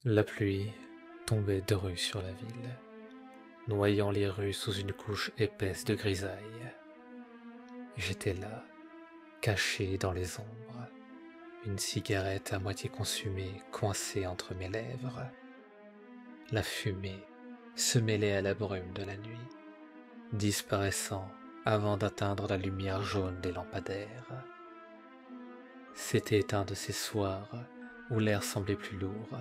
La pluie tombait de rue sur la ville, noyant les rues sous une couche épaisse de grisaille. J'étais là, caché dans les ombres, une cigarette à moitié consumée coincée entre mes lèvres. La fumée se mêlait à la brume de la nuit, disparaissant avant d'atteindre la lumière jaune des lampadaires. C'était un de ces soirs où l'air semblait plus lourd,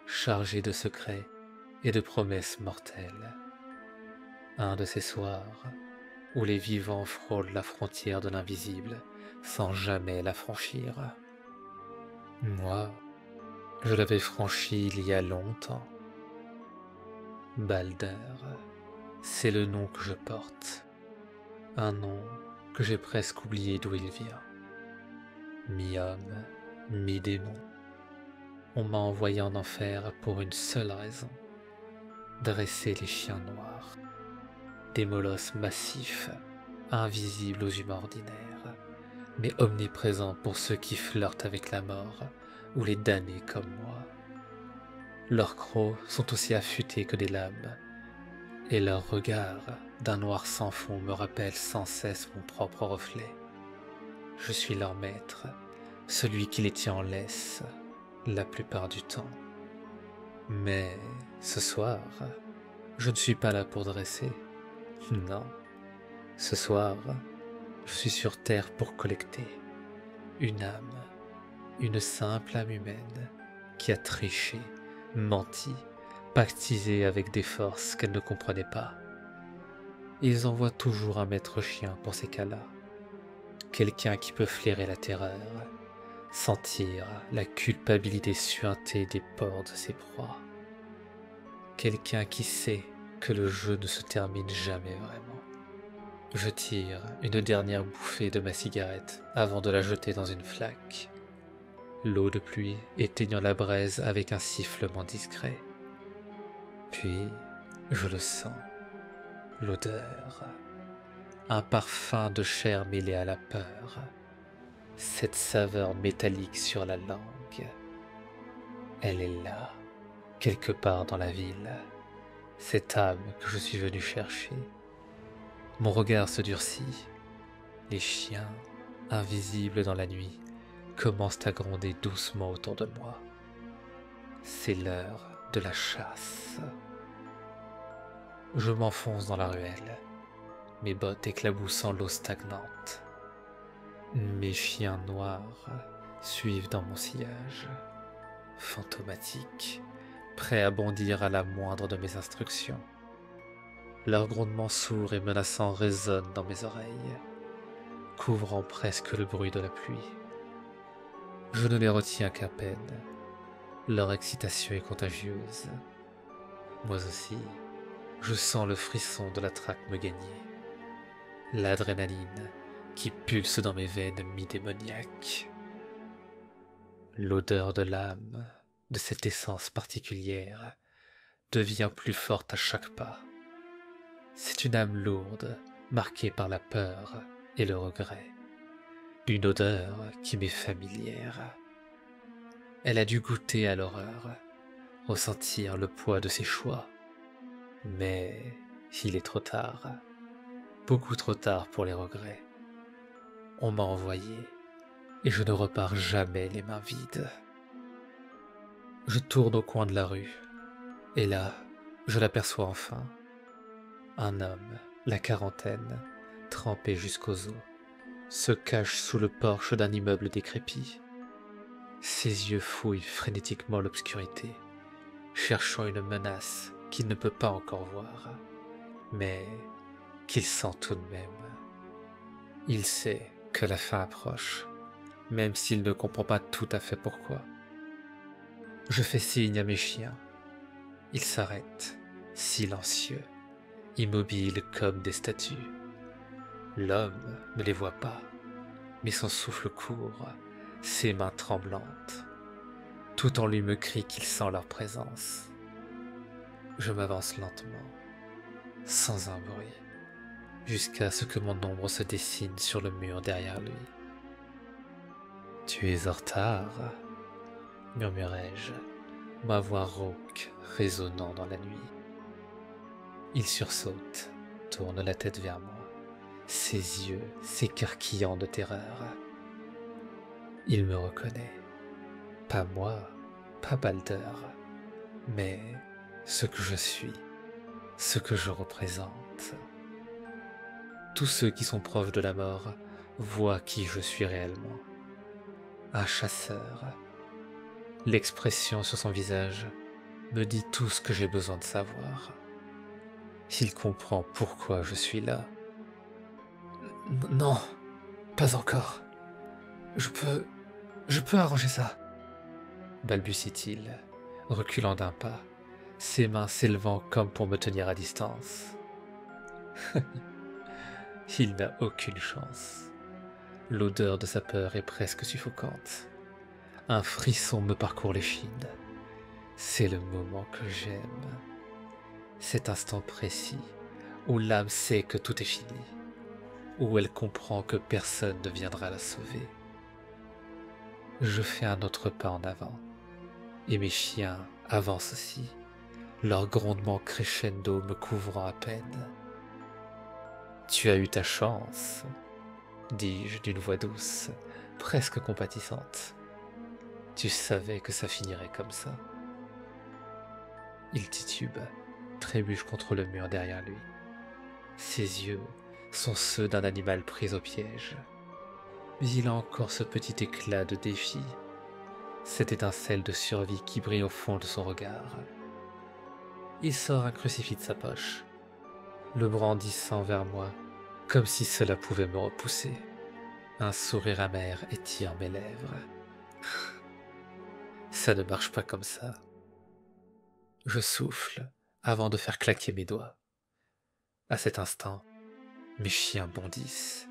chargé de secrets et de promesses mortelles. Un de ces soirs où les vivants frôlent la frontière de l'invisible sans jamais la franchir. Moi, je l'avais franchie il y a longtemps. Balder, c'est le nom que je porte, un nom que j'ai presque oublié d'où il vient. Mi-homme, mi-démon, on m'a envoyé en enfer pour une seule raison, dresser les chiens noirs, des molosses massifs, invisibles aux humains ordinaires, mais omniprésents pour ceux qui flirtent avec la mort ou les damnés comme moi. Leurs crocs sont aussi affûtés que des lames, et leur regard d'un noir sans fond me rappelle sans cesse mon propre reflet. Je suis leur maître, celui qui les tient en laisse la plupart du temps. Mais ce soir, je ne suis pas là pour dresser. Non, ce soir, je suis sur terre pour collecter une âme, une simple âme humaine qui a triché, menti, pactisé avec des forces qu'elle ne comprenait pas. Ils envoient toujours un maître chien pour ces cas-là, quelqu'un qui peut flairer la terreur, sentir la culpabilité suintée des pores de ses proies, quelqu'un qui sait que le jeu ne se termine jamais vraiment. Je tire une dernière bouffée de ma cigarette avant de la jeter dans une flaque, l'eau de pluie éteignant la braise avec un sifflement discret. Puis, je le sens, l'odeur, un parfum de chair mêlé à la peur, cette saveur métallique sur la langue. Elle est là, quelque part dans la ville, cette âme que je suis venu chercher. Mon regard se durcit, les chiens, invisibles dans la nuit, commencent à gronder doucement autour de moi. C'est l'heure de la chasse. Je m'enfonce dans la ruelle, mes bottes éclaboussant l'eau stagnante. Mes chiens noirs suivent dans mon sillage, fantomatiques, prêts à bondir à la moindre de mes instructions. Leurs grondements sourds et menaçants résonnent dans mes oreilles, couvrant presque le bruit de la pluie. Je ne les retiens qu'à peine. Leur excitation est contagieuse. Moi aussi, je sens le frisson de la traque me gagner, l'adrénaline qui pulse dans mes veines mi-démoniaques. L'odeur de l'âme, de cette essence particulière, devient plus forte à chaque pas. C'est une âme lourde, marquée par la peur et le regret. Une odeur qui m'est familière. Elle a dû goûter à l'horreur, ressentir le poids de ses choix. Mais il est trop tard, beaucoup trop tard pour les regrets. On m'a envoyé, et je ne repars jamais les mains vides. Je tourne au coin de la rue, et là, je l'aperçois enfin. Un homme, la quarantaine, trempé jusqu'aux os, se cache sous le porche d'un immeuble décrépit. Ses yeux fouillent frénétiquement l'obscurité, cherchant une menace qu'il ne peut pas encore voir, mais qu'il sent tout de même. Il sait que la fin approche, même s'il ne comprend pas tout à fait pourquoi. Je fais signe à mes chiens. Ils s'arrêtent, silencieux, immobiles comme des statues. L'homme ne les voit pas, mais son souffle court, ses mains tremblantes. Tout en lui me crie qu'il sent leur présence. Je m'avance lentement, sans un bruit, jusqu'à ce que mon ombre se dessine sur le mur derrière lui. « Tu es en retard » murmurai-je, ma voix rauque résonnant dans la nuit. Il sursaute, tourne la tête vers moi, ses yeux s'écarquillant de terreur. Il me reconnaît, pas moi, pas Balder, mais ce que je suis, ce que je représente. Tous ceux qui sont proches de la mort voient qui je suis réellement. Un chasseur. L'expression sur son visage me dit tout ce que j'ai besoin de savoir. Il comprend pourquoi je suis là. Non, pas encore. Je peux arranger ça, balbutie-t-il, reculant d'un pas, ses mains s'élevant comme pour me tenir à distance. Il n'a aucune chance. L'odeur de sa peur est presque suffocante. Un frisson me parcourt l'échine. C'est le moment que j'aime. Cet instant précis où l'âme sait que tout est fini, où elle comprend que personne ne viendra la sauver. Je fais un autre pas en avant, et mes chiens avancent aussi, leur grondement crescendo me couvrant à peine. « Tu as eu ta chance », dis-je d'une voix douce, presque compatissante. « Tu savais que ça finirait comme ça. » Il titube, trébuche contre le mur derrière lui. Ses yeux sont ceux d'un animal pris au piège. Mais il a encore ce petit éclat de défi, cette étincelle de survie qui brille au fond de son regard. Il sort un crucifix de sa poche, le brandissant vers moi, comme si cela pouvait me repousser. Un sourire amer étire mes lèvres. Ça ne marche pas comme ça. Je souffle avant de faire claquer mes doigts. À cet instant, mes chiens bondissent.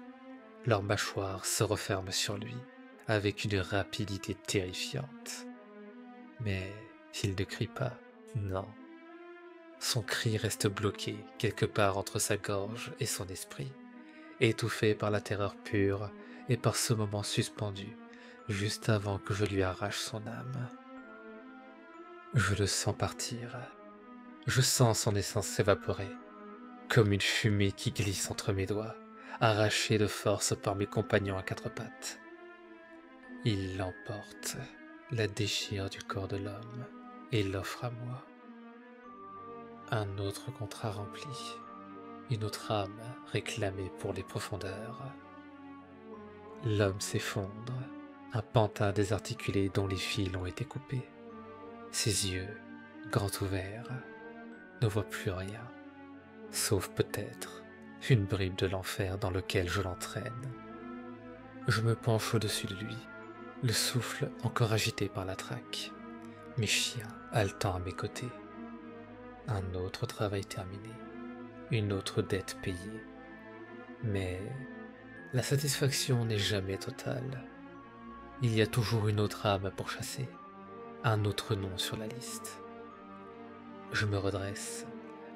Leurs mâchoires se referment sur lui avec une rapidité terrifiante. Mais il ne crie pas, non. Son cri reste bloqué quelque part entre sa gorge et son esprit, étouffé par la terreur pure et par ce moment suspendu, juste avant que je lui arrache son âme. Je le sens partir. Je sens son essence s'évaporer, comme une fumée qui glisse entre mes doigts, arrachée de force par mes compagnons à quatre pattes. Il l'emporte, la déchire du corps de l'homme, et l'offre à moi. Un autre contrat rempli, une autre âme réclamée pour les profondeurs. L'homme s'effondre, un pantin désarticulé dont les fils ont été coupés. Ses yeux, grands ouverts, ne voient plus rien, sauf peut-être une bribe de l'enfer dans lequel je l'entraîne. Je me penche au-dessus de lui, le souffle encore agité par la traque, mes chiens haletant à mes côtés. Un autre travail terminé, une autre dette payée. Mais la satisfaction n'est jamais totale. Il y a toujours une autre âme pour chasser, un autre nom sur la liste. Je me redresse,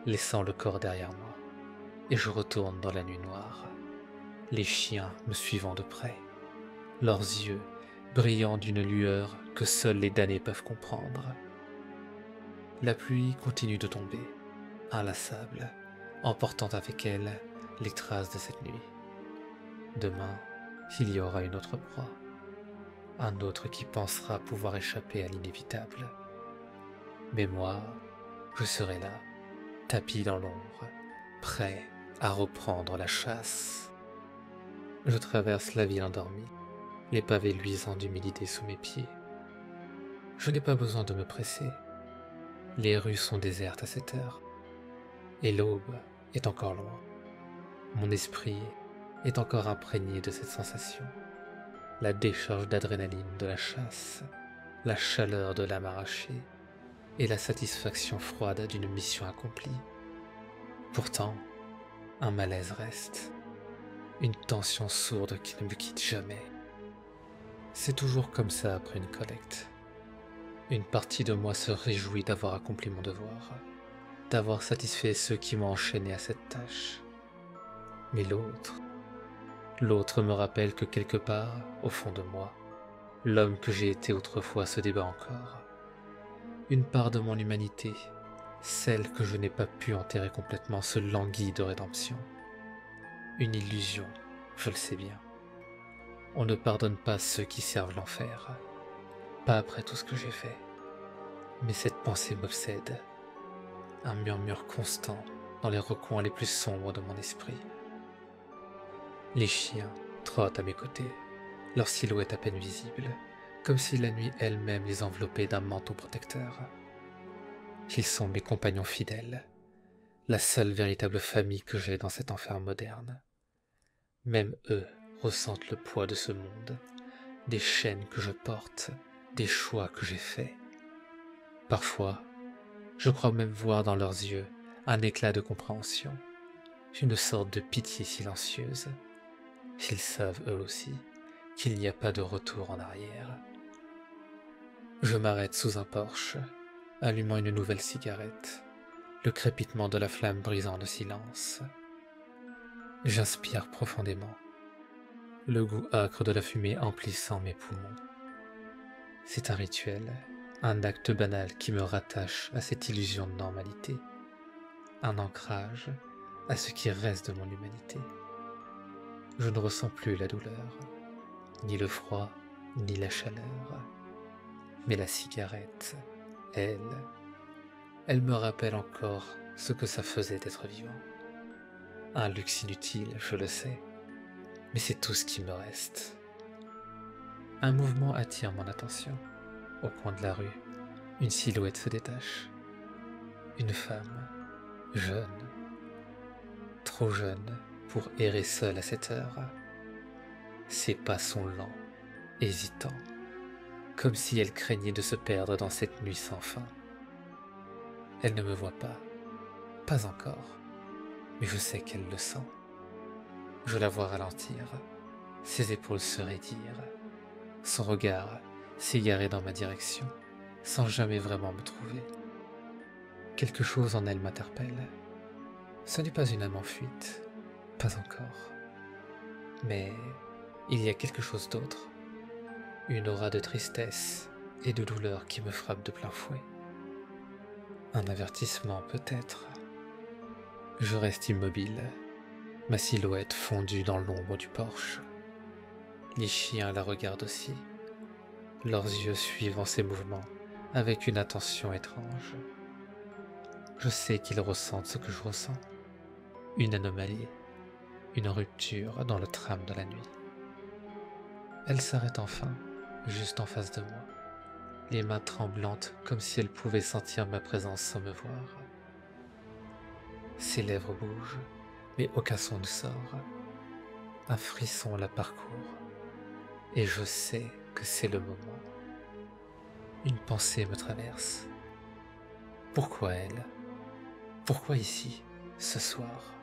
laissant le corps derrière moi, et je retourne dans la nuit noire, les chiens me suivant de près, leurs yeux brillant d'une lueur que seuls les damnés peuvent comprendre. La pluie continue de tomber, inlassable, emportant avec elle les traces de cette nuit. Demain, il y aura une autre proie, un autre qui pensera pouvoir échapper à l'inévitable. Mais moi, je serai là, tapi dans l'ombre, prêt à reprendre la chasse. Je traverse la ville endormie, les pavés luisants d'humidité sous mes pieds. Je n'ai pas besoin de me presser. Les rues sont désertes à cette heure, et l'aube est encore loin. Mon esprit est encore imprégné de cette sensation, la décharge d'adrénaline de la chasse, la chaleur de l'âme arrachée, et la satisfaction froide d'une mission accomplie. Pourtant, un malaise reste, une tension sourde qui ne me quitte jamais. C'est toujours comme ça après une collecte. Une partie de moi se réjouit d'avoir accompli mon devoir, d'avoir satisfait ceux qui m'ont enchaîné à cette tâche. Mais l'autre me rappelle que quelque part, au fond de moi, l'homme que j'ai été autrefois se débat encore. Une part de mon humanité, celle que je n'ai pas pu enterrer complètement, se languit de rédemption. Une illusion, je le sais bien. On ne pardonne pas ceux qui servent l'enfer, pas après tout ce que j'ai fait. Mais cette pensée m'obsède, un murmure constant dans les recoins les plus sombres de mon esprit. Les chiens trottent à mes côtés, leur silhouette à peine visible, comme si la nuit elle-même les enveloppait d'un manteau protecteur. Ils sont mes compagnons fidèles, la seule véritable famille que j'ai dans cet enfer moderne. Même eux ressentent le poids de ce monde, des chaînes que je porte, des choix que j'ai faits. Parfois, je crois même voir dans leurs yeux un éclat de compréhension, une sorte de pitié silencieuse. Ils savent eux aussi qu'il n'y a pas de retour en arrière. Je m'arrête sous un porche, allumant une nouvelle cigarette, le crépitement de la flamme brisant le silence. J'inspire profondément, le goût âcre de la fumée emplissant mes poumons. C'est un rituel, un acte banal qui me rattache à cette illusion de normalité, un ancrage à ce qui reste de mon humanité. Je ne ressens plus la douleur, ni le froid, ni la chaleur. Mais la cigarette, elle me rappelle encore ce que ça faisait d'être vivant. Un luxe inutile, je le sais, mais c'est tout ce qui me reste. Un mouvement attire mon attention. Au coin de la rue, une silhouette se détache. Une femme, jeune, trop jeune pour errer seule à cette heure. Ses pas sont lents, hésitants, comme si elle craignait de se perdre dans cette nuit sans fin. Elle ne me voit pas encore, mais je sais qu'elle le sent. Je la vois ralentir, ses épaules se raidir, son regard s'égarer dans ma direction, sans jamais vraiment me trouver. Quelque chose en elle m'interpelle. Ce n'est pas une âme en fuite, pas encore. Mais il y a quelque chose d'autre, une aura de tristesse et de douleur qui me frappe de plein fouet. Un avertissement peut-être. Je reste immobile, ma silhouette fondue dans l'ombre du porche. Les chiens la regardent aussi, leurs yeux suivant ses mouvements avec une attention étrange. Je sais qu'ils ressentent ce que je ressens, une anomalie, une rupture dans le tram de la nuit. Elle s'arrête enfin, juste en face de moi, les mains tremblantes comme si elle pouvait sentir ma présence sans me voir. Ses lèvres bougent, mais aucun son ne sort. Un frisson la parcourt, et je sais que c'est le moment. Une pensée me traverse. Pourquoi elle? Pourquoi ici, ce soir?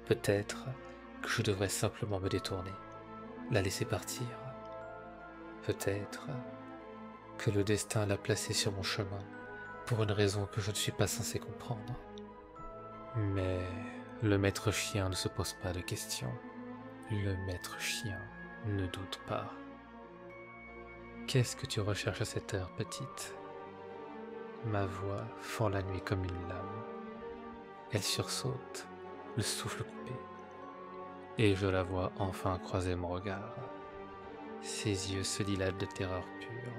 Peut-être que je devrais simplement me détourner, la laisser partir. Peut-être que le destin l'a placée sur mon chemin pour une raison que je ne suis pas censé comprendre. Mais le maître chien ne se pose pas de questions. Le maître chien ne doute pas. Qu'est-ce que tu recherches à cette heure, petite? Ma voix fend la nuit comme une lame. Elle sursaute, le souffle coupé, et je la vois enfin croiser mon regard. Ses yeux se dilatent de terreur pure,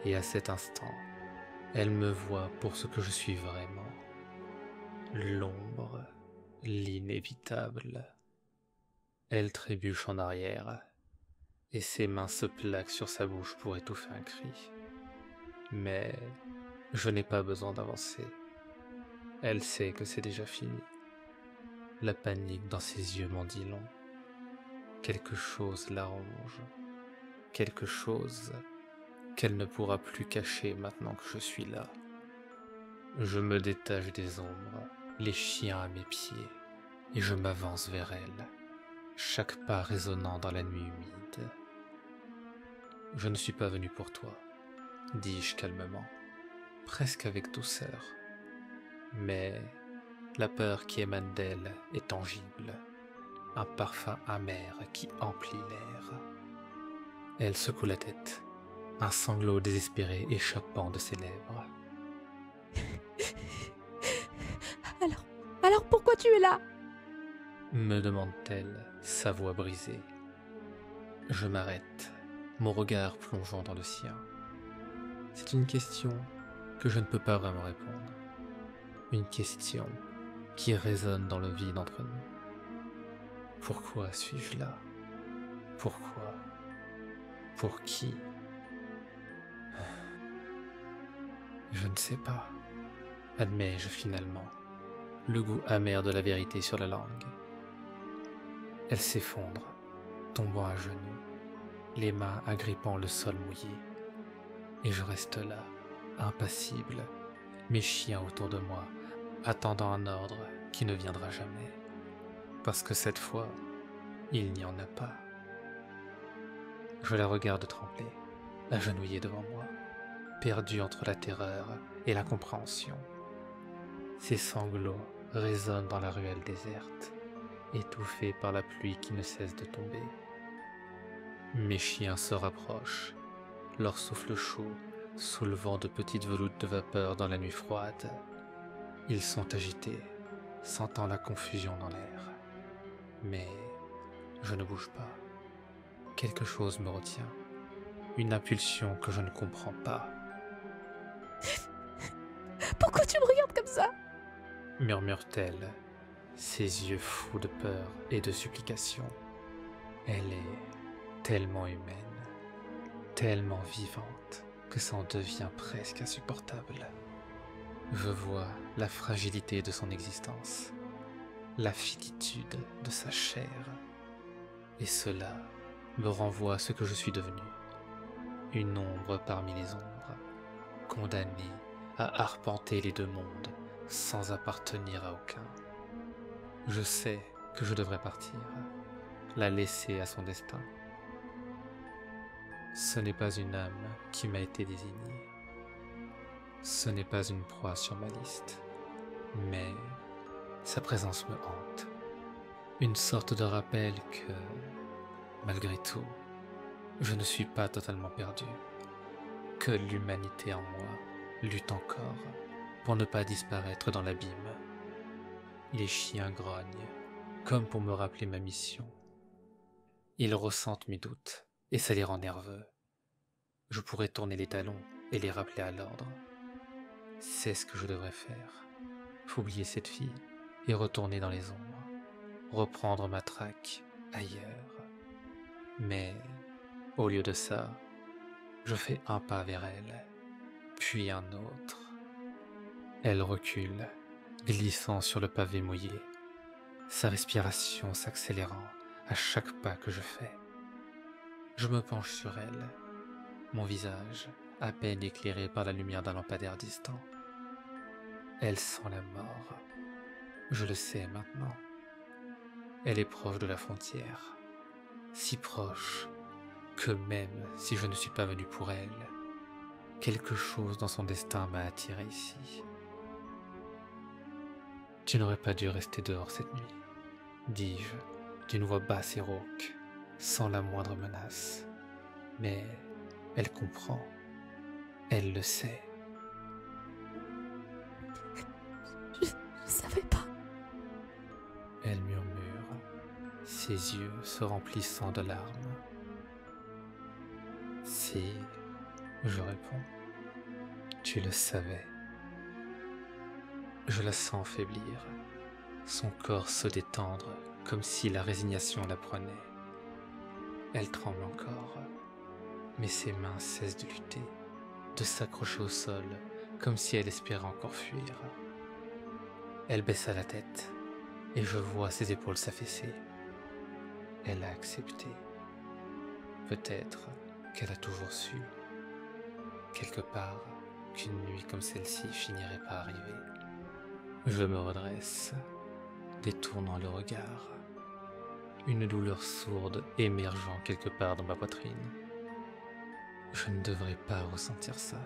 et à cet instant, elle me voit pour ce que je suis vraiment. L'ombre, l'inévitable. Elle trébuche en arrière, et ses mains se plaquent sur sa bouche pour étouffer un cri. Mais je n'ai pas besoin d'avancer. Elle sait que c'est déjà fini. La panique dans ses yeux m'en dit long. Quelque chose la ronge. Quelque chose qu'elle ne pourra plus cacher maintenant que je suis là. Je me détache des ombres, les chiens à mes pieds, et je m'avance vers elle, chaque pas résonnant dans la nuit humide. Je ne suis pas venu pour toi, dis-je calmement, presque avec douceur. Mais la peur qui émane d'elle est tangible, un parfum amer qui emplit l'air. Elle secoue la tête, un sanglot désespéré échappant de ses lèvres. Alors pourquoi tu es là? Me demande-t-elle, sa voix brisée. Je m'arrête, mon regard plongeant dans le sien. C'est une question que je ne peux pas vraiment répondre. Une question qui résonne dans le vide entre nous. Pourquoi suis-je là? Pourquoi? Pour qui? Je ne sais pas, admets-je finalement, le goût amer de la vérité sur la langue. Elle s'effondre, tombant à genoux, les mains agrippant le sol mouillé. Et je reste là, impassible, mes chiens autour de moi, attendant un ordre qui ne viendra jamais. Parce que cette fois, il n'y en a pas. Je la regarde trembler, agenouillée devant moi, perdue entre la terreur et la compréhension. Ses sanglots résonnent dans la ruelle déserte, étouffés par la pluie qui ne cesse de tomber. Mes chiens se rapprochent, leur souffle chaud soulevant de petites veloutes de vapeur dans la nuit froide. Ils sont agités, sentant la confusion dans l'air. Mais je ne bouge pas. Quelque chose me retient, une impulsion que je ne comprends pas. Pourquoi tu me regardes comme ça? Murmure-t-elle, ses yeux fous de peur et de supplication. Elle est tellement humaine, tellement vivante, que ça en devient presque insupportable. Je vois la fragilité de son existence, la finitude de sa chair, et cela me renvoie à ce que je suis devenu, une ombre parmi les ombres, condamnée à arpenter les deux mondes sans appartenir à aucun. Je sais que je devrais partir, la laisser à son destin. Ce n'est pas une âme qui m'a été désignée. Ce n'est pas une proie sur ma liste, mais sa présence me hante. Une sorte de rappel que, malgré tout, je ne suis pas totalement perdu, que l'humanité en moi lutte encore pour ne pas disparaître dans l'abîme. Les chiens grognent, comme pour me rappeler ma mission. Ils ressentent mes doutes, et ça les rend nerveux. Je pourrais tourner les talons et les rappeler à l'ordre. C'est ce que je devrais faire. Oublier cette fille et retourner dans les ombres. Reprendre ma traque ailleurs. Mais, au lieu de ça, je fais un pas vers elle, puis un autre. Elle recule, glissant sur le pavé mouillé, sa respiration s'accélérant à chaque pas que je fais. Je me penche sur elle, mon visage à peine éclairé par la lumière d'un lampadaire distant. Elle sent la mort. Je le sais maintenant. Elle est proche de la frontière, si proche que même si je ne suis pas venu pour elle, quelque chose dans son destin m'a attiré ici. Tu n'aurais pas dû rester dehors cette nuit, dis-je, d'une voix basse et rauque, sans la moindre menace. Mais elle comprend, elle le sait. Je savais pas. Elle murmure, ses yeux se remplissant de larmes. Si, je réponds, tu le savais. Je la sens faiblir, son corps se détendre comme si la résignation la prenait. Elle tremble encore, mais ses mains cessent de lutter, de s'accrocher au sol comme si elle espérait encore fuir. Elle baissa la tête et je vois ses épaules s'affaisser. Elle a accepté. Peut-être qu'elle a toujours su, quelque part, qu'une nuit comme celle-ci finirait par arriver. Je me redresse, détournant le regard, une douleur sourde émergeant quelque part dans ma poitrine. Je ne devrais pas ressentir ça,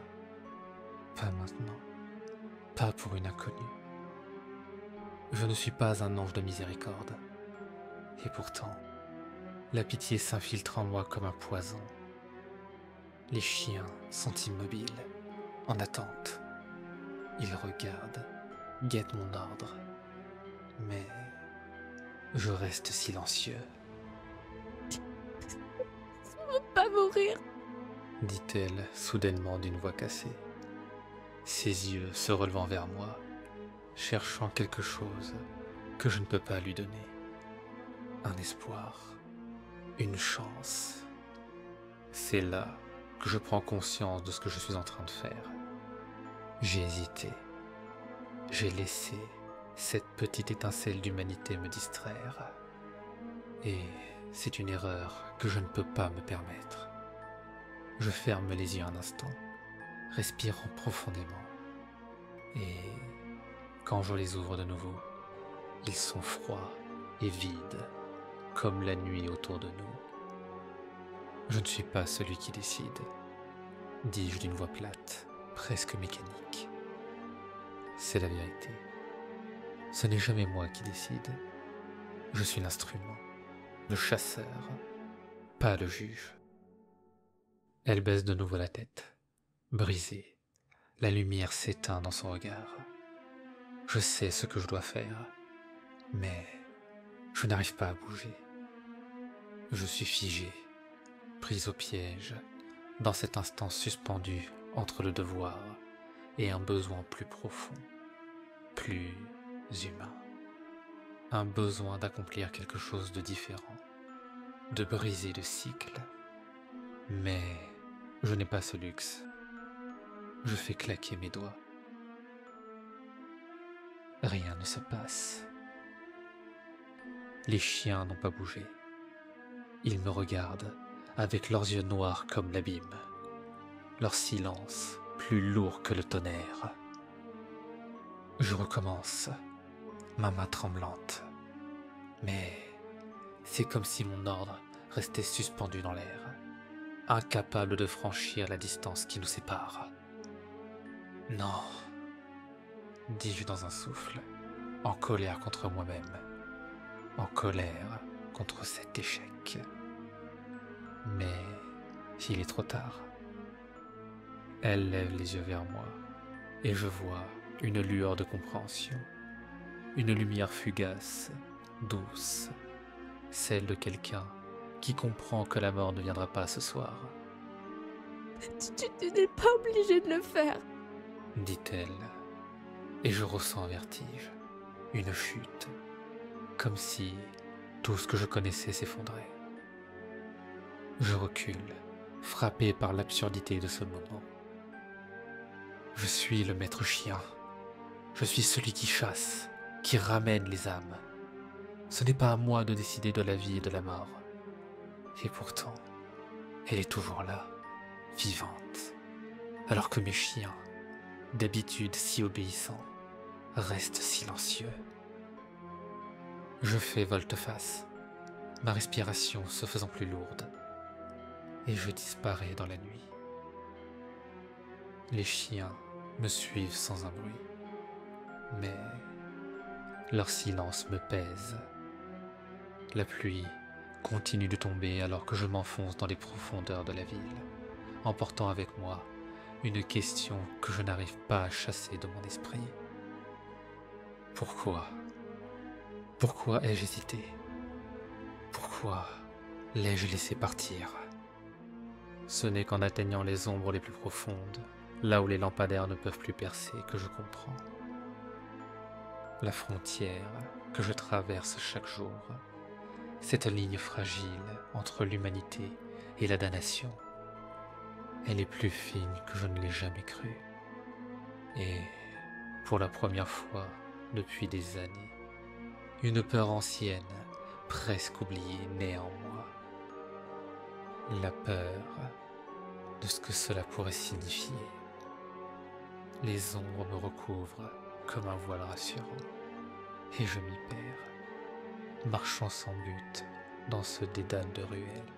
pas maintenant, pas pour une inconnue. Je ne suis pas un ange de miséricorde, et pourtant, la pitié s'infiltre en moi comme un poison. Les chiens sont immobiles, en attente. Ils regardent, guettent mon ordre. Mais je reste silencieux, Je veux pas mourir. dit-elle soudainement d'une voix cassée, ses yeux se relevant vers moi, cherchant quelque chose que je ne peux pas lui donner. Un espoir, une chance. C'est là que je prends conscience de ce que je suis en train de faire. J'ai hésité. J'ai laissé cette petite étincelle d'humanité me distraire. Et c'est une erreur que je ne peux pas me permettre. Je ferme les yeux un instant, respirant profondément. Et quand je les ouvre de nouveau, ils sont froids et vides, comme la nuit autour de nous. Je ne suis pas celui qui décide, dis-je d'une voix plate, presque mécanique. C'est la vérité. Ce n'est jamais moi qui décide. Je suis l'instrument, le chasseur, pas le juge. Elle baisse de nouveau la tête, brisée. La lumière s'éteint dans son regard. Je sais ce que je dois faire, mais je n'arrive pas à bouger. Je suis figé, pris au piège, dans cet instant suspendu entre le devoir et un besoin plus profond, plus humain. Un besoin d'accomplir quelque chose de différent, de briser le cycle. Mais je n'ai pas ce luxe. Je fais claquer mes doigts. Rien ne se passe. Les chiens n'ont pas bougé. Ils me regardent avec leurs yeux noirs comme l'abîme, leur silence plus lourd que le tonnerre. Je recommence, ma main tremblante, mais c'est comme si mon ordre restait suspendu dans l'air, incapable de franchir la distance qui nous sépare. Non, dis-je dans un souffle, en colère contre moi-même, en colère contre cet échec. Mais il est trop tard. Elle lève les yeux vers moi, et je vois une lueur de compréhension, une lumière fugace, douce, celle de quelqu'un qui comprend que la mort ne viendra pas ce soir. Tu n'es pas obligé de le faire. Dit-elle, et je ressens un vertige, une chute, comme si tout ce que je connaissais s'effondrait. Je recule, frappé par l'absurdité de ce moment. Je suis le maître chien, je suis celui qui chasse, qui ramène les âmes. Ce n'est pas à moi de décider de la vie et de la mort. Et pourtant, elle est toujours là, vivante, alors que mes chiens, d'habitude si obéissants, restent silencieux. Je fais volte-face, ma respiration se faisant plus lourde, et je disparais dans la nuit. Les chiens me suivent sans un bruit, mais leur silence me pèse. La pluie continue de tomber alors que je m'enfonce dans les profondeurs de la ville, emportant avec moi une question que je n'arrive pas à chasser de mon esprit. Pourquoi? Pourquoi ai-je hésité? Pourquoi l'ai-je laissé partir? Ce n'est qu'en atteignant les ombres les plus profondes, là où les lampadaires ne peuvent plus percer, que je comprends. La frontière que je traverse chaque jour, cette ligne fragile entre l'humanité et la damnation, elle est plus fine que je ne l'ai jamais cru. Et pour la première fois depuis des années, une peur ancienne, presque oubliée, naît en moi. La peur de ce que cela pourrait signifier. Les ombres me recouvrent comme un voile rassurant, et je m'y perds, marchant sans but dans ce dédale de ruelles,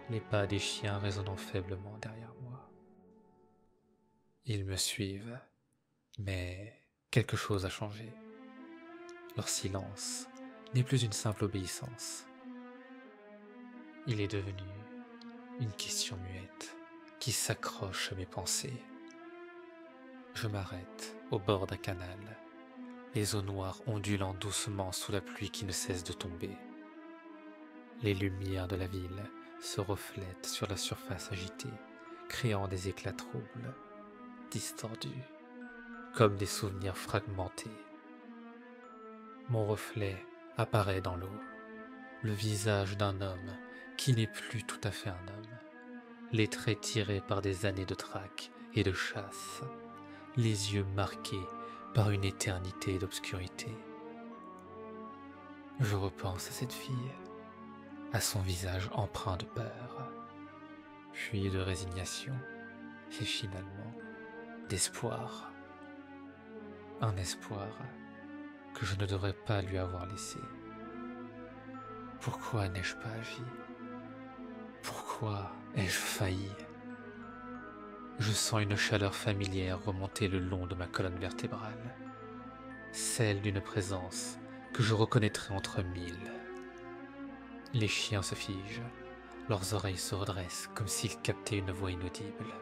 les pas des chiens résonnant faiblement derrière moi. Ils me suivent, mais quelque chose a changé. Leur silence n'est plus une simple obéissance. Il est devenu une question muette qui s'accroche à mes pensées. Je m'arrête au bord d'un canal, les eaux noires ondulant doucement sous la pluie qui ne cesse de tomber. Les lumières de la ville se reflètent sur la surface agitée, créant des éclats troubles, distordus, comme des souvenirs fragmentés. Mon reflet apparaît dans l'eau, le visage d'un homme qui n'est plus tout à fait un homme, les traits tirés par des années de traque et de chasse, les yeux marqués par une éternité d'obscurité. Je repense à cette fille, à son visage empreint de peur, puis de résignation, et finalement d'espoir. Un espoir que je ne devrais pas lui avoir laissé. Pourquoi n'ai-je pas agi? Pourquoi ai-je failli? Je sens une chaleur familière remonter le long de ma colonne vertébrale, celle d'une présence que je reconnaîtrai entre mille. Les chiens se figent, leurs oreilles se redressent comme s'ils captaient une voix inaudible.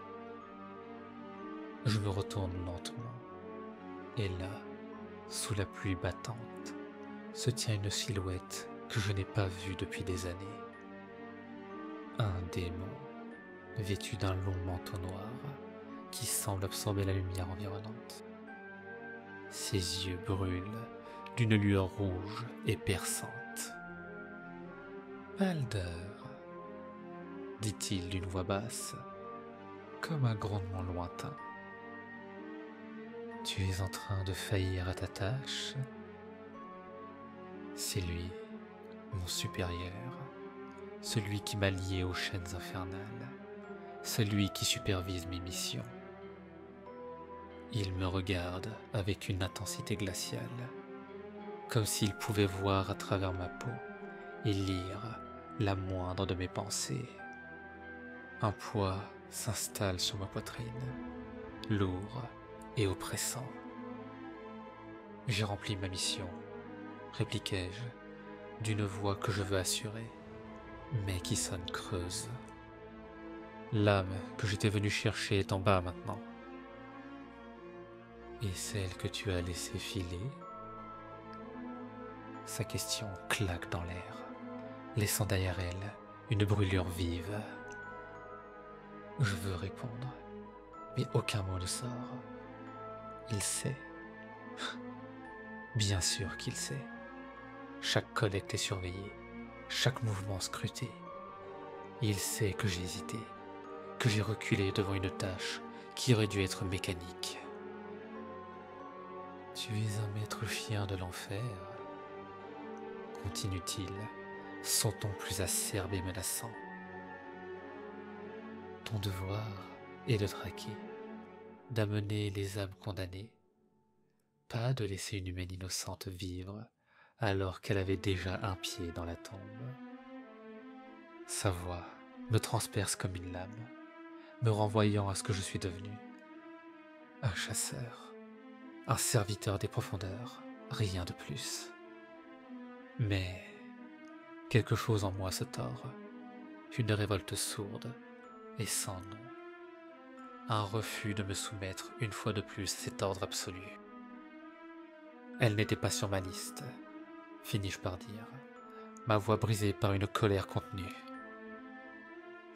Je me retourne lentement, et là, sous la pluie battante, se tient une silhouette que je n'ai pas vue depuis des années. Un démon, vêtu d'un long manteau noir, qui semble absorber la lumière environnante. Ses yeux brûlent d'une lueur rouge et perçante. « Balder » dit-il d'une voix basse, comme un grondement lointain. « Tu es en train de faillir à ta tâche ?» C'est lui, mon supérieur, celui qui m'a lié aux chaînes infernales, celui qui supervise mes missions. Il me regarde avec une intensité glaciale, comme s'il pouvait voir à travers ma peau et lire la moindre de mes pensées. Un poids s'installe sur ma poitrine, lourd et oppressant. J'ai rempli ma mission, répliquai-je, d'une voix que je veux assurer, mais qui sonne creuse. L'âme que j'étais venu chercher est en bas maintenant. Et celle que tu as laissée filer? Sa question claque dans l'air, laissant derrière elle une brûlure vive. Je veux répondre, mais aucun mot ne sort. Il sait. Bien sûr qu'il sait. Chaque collecte est surveillée, chaque mouvement scruté. Il sait que j'ai hésité, que j'ai reculé devant une tâche qui aurait dû être mécanique. Tu es un maître chien de l'enfer, continue-t-il, son ton plus acerbe et menaçant. Ton devoir est de traquer, d'amener les âmes condamnées, pas de laisser une humaine innocente vivre alors qu'elle avait déjà un pied dans la tombe. Sa voix me transperce comme une lame, me renvoyant à ce que je suis devenu. Un chasseur, un serviteur des profondeurs, rien de plus. Mais quelque chose en moi se tord, une révolte sourde et sans nom. Un refus de me soumettre une fois de plus à cet ordre absolu. Elle n'était pas sur ma liste, finis-je par dire, ma voix brisée par une colère contenue.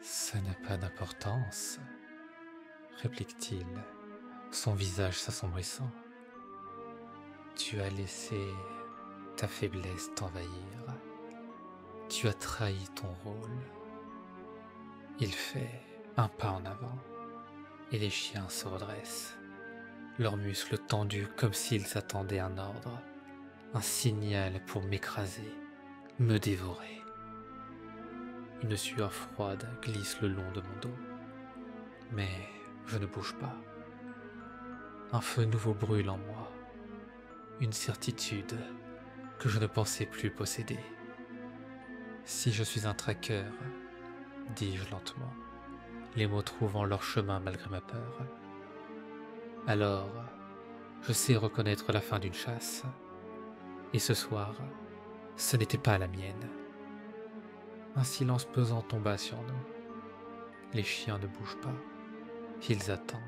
Ça n'a pas d'importance, réplique-t-il, son visage s'assombrissant. Tu as laissé ta faiblesse t'envahir. Tu as trahi ton rôle. Il fait un pas en avant, et les chiens se redressent, leurs muscles tendus comme s'ils attendaient un ordre, un signal pour m'écraser, me dévorer. Une sueur froide glisse le long de mon dos, mais je ne bouge pas. Un feu nouveau brûle en moi, une certitude que je ne pensais plus posséder. Si je suis un traqueur, dis-je lentement, les mots trouvant leur chemin malgré ma peur, alors je sais reconnaître la fin d'une chasse, et ce soir, ce n'était pas la mienne. Un silence pesant tomba sur nous. Les chiens ne bougent pas, Ils attendent,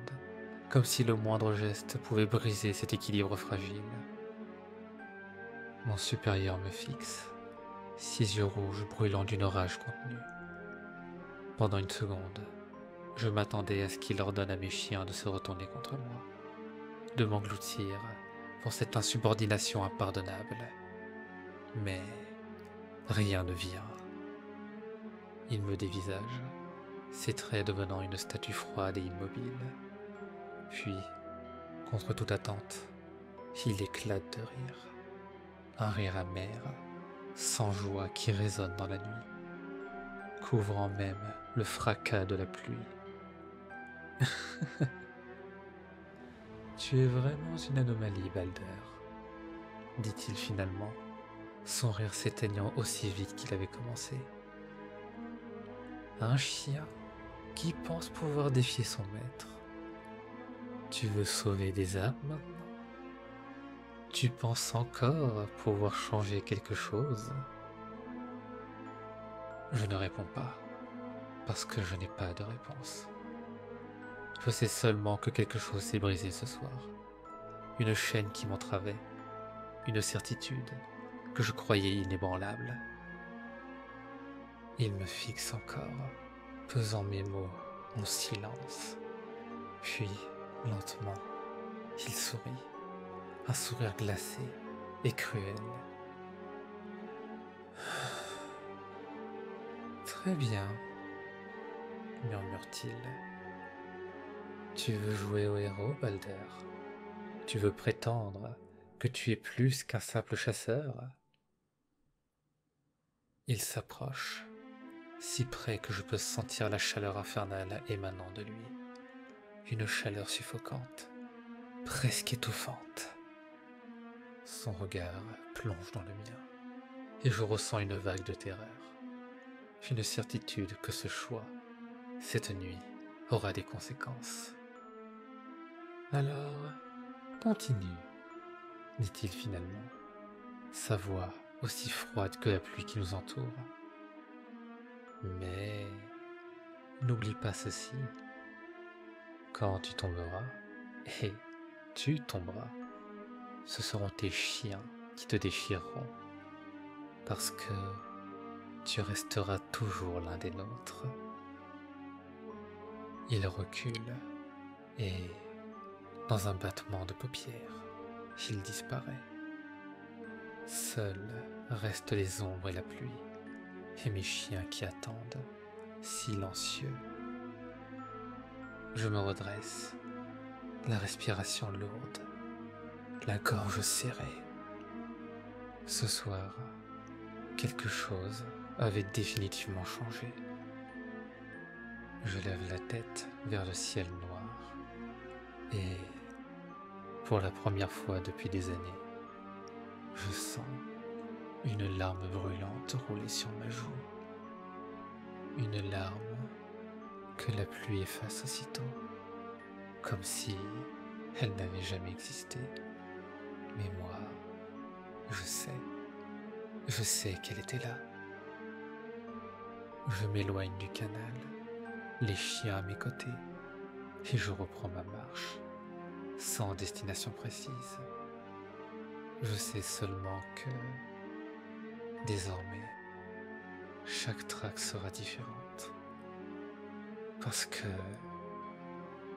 comme si le moindre geste pouvait briser cet équilibre fragile. Mon supérieur me fixe, ses yeux rouges brûlant d'une rage contenue. Pendant une seconde, je m'attendais à ce qu'il ordonne à mes chiens de se retourner contre moi, de m'engloutir pour cette insubordination impardonnable. Mais rien ne vient. Il me dévisage, ses traits devenant une statue froide et immobile. Puis, contre toute attente, il éclate de rire. Un rire amer, sans joie qui résonne dans la nuit, couvrant même le fracas de la pluie. Tu es vraiment une anomalie, Balder, dit-il finalement, son rire s'éteignant aussi vite qu'il avait commencé. Un chien qui pense pouvoir défier son maître. Tu veux sauver des âmes maintenant? Tu penses encore pouvoir changer quelque chose? Je ne réponds pas, parce que je n'ai pas de réponse. Je sais seulement que quelque chose s'est brisé ce soir. Une chaîne qui m'entravait, une certitude que je croyais inébranlable. Il me fixe encore, pesant mes mots en silence. Puis, lentement, il sourit, un sourire glacé et cruel. Très bien, murmure-t-il. Tu veux jouer au héros, Balder? Tu veux prétendre que tu es plus qu'un simple chasseur? Il s'approche, si près que je peux sentir la chaleur infernale émanant de lui. Une chaleur suffocante, presque étouffante. Son regard plonge dans le mien, et je ressens une vague de terreur. Une certitude que ce choix, cette nuit, aura des conséquences. Alors, continue, dit-il finalement, sa voix aussi froide que la pluie qui nous entoure. Mais n'oublie pas ceci, quand tu tomberas, et tu tomberas, ce seront tes chiens qui te déchireront, parce que tu resteras toujours l'un des nôtres. Il recule, et dans un battement de paupières, il disparaît. Seuls restent les ombres et la pluie, et mes chiens qui attendent, silencieux. Je me redresse, la respiration lourde, la gorge serrée. Ce soir, quelque chose avait définitivement changé. Je lève la tête vers le ciel noir, et pour la première fois depuis des années, je sens une larme brûlante rouler sur ma joue. Une larme que la pluie efface aussitôt, comme si elle n'avait jamais existé. Mais moi, je sais qu'elle était là. Je m'éloigne du canal, les chiens à mes côtés, et je reprends ma marche, sans destination précise. Je sais seulement que, désormais, chaque traque sera différente. Parce que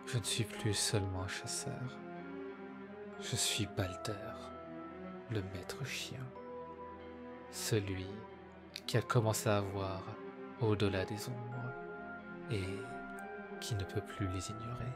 je ne suis plus seulement un chasseur. Je suis Balder, le maître chien. Celui qui a commencé à voir au-delà des ombres et qui ne peut plus les ignorer.